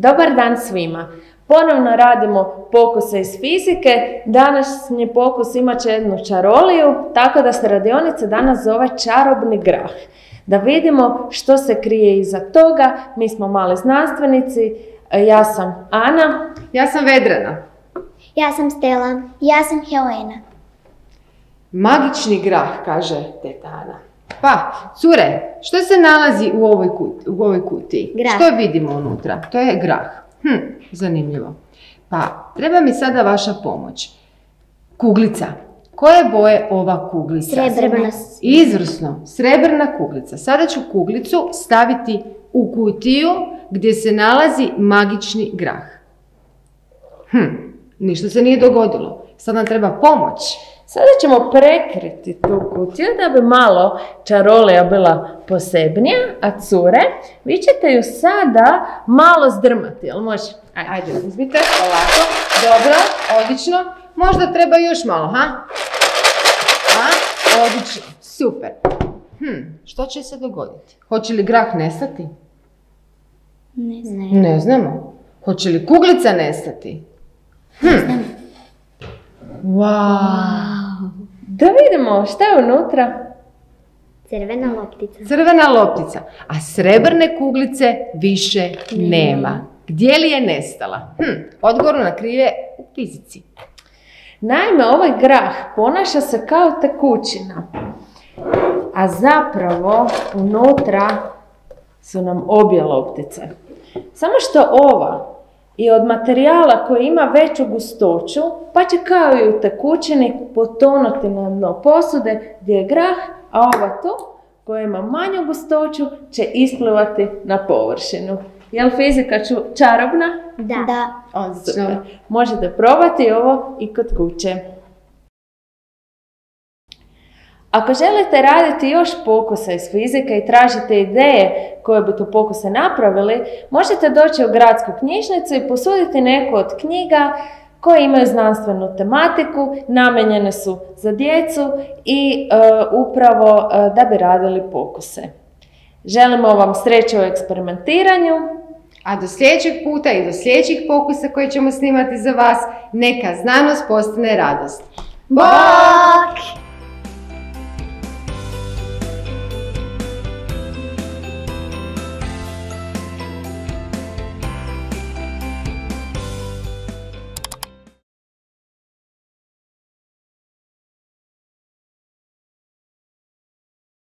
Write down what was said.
Dobar dan svima. Ponovno radimo pokuse iz fizike. Današnji pokus imat će jednu čaroliju, tako da se radionica danas zove čarobni grah. Da vidimo što se krije iza toga. Mi smo mali znanstvenici. Ja sam Ana. Ja sam Vedrana. Ja sam Stela. Ja sam Helena. Magični grah, kaže teta Ana. Pa, cure, što se nalazi u ovoj kutiji? Grah. Što vidimo unutra? To je grah. Zanimljivo. Pa, treba mi sada vaša pomoć. Kuglica. Koje boje ova kuglica? Srebrna. Izvrsno, srebrna kuglica. Sada ću kuglicu staviti u kutiju gdje se nalazi magični grah. Ništa se nije dogodilo. Sad nam treba pomoć. Sada ćemo prekriti tu kutiju da bi malo čarolija bila posebnija, a cure, vi ćete ju sada malo zdrmati, jel može? Ajde, uzmite, ovako, dobro, odlično. Možda treba još malo, ha? Odlično, super. Što će se dogoditi? Hoće li grah nestati? Ne znam. Ne znamo. Hoće li kuglica nestati? Ne znam. Wow. Da vidimo šta je unutra. Crvena loptica. Crvena loptica, a srebrne kuglice više nema. Gdje li je nestala? Odgovor na krive u fizici. Naime, ovaj grah ponaša se kao tekućina, a zapravo unutra su nam obje loptice. Samo što ova je od materijala koji ima veću gustoću, pa će kao i u tekućini potonuti na dno posude gdje je grah, a ova tu koja ima manju gustoću će isplivati na površinu. Je li fizika čarobna? Da. Super. Možete probati ovo i kod kuće. Ako želite raditi još pokusa iz fizike i tražite ideje koje bi tu pokuse napravili, možete doći u gradsku knjižnicu i posuditi neku od knjiga koje imaju znanstvenu tematiku, namijenjene su za djecu i upravo da bi radili pokuse. Želimo vam sreće u eksperimentiranju. A do sljedećeg puta i do sljedećih pokusa koje ćemo snimati za vas, neka znanost postane radost. Bok!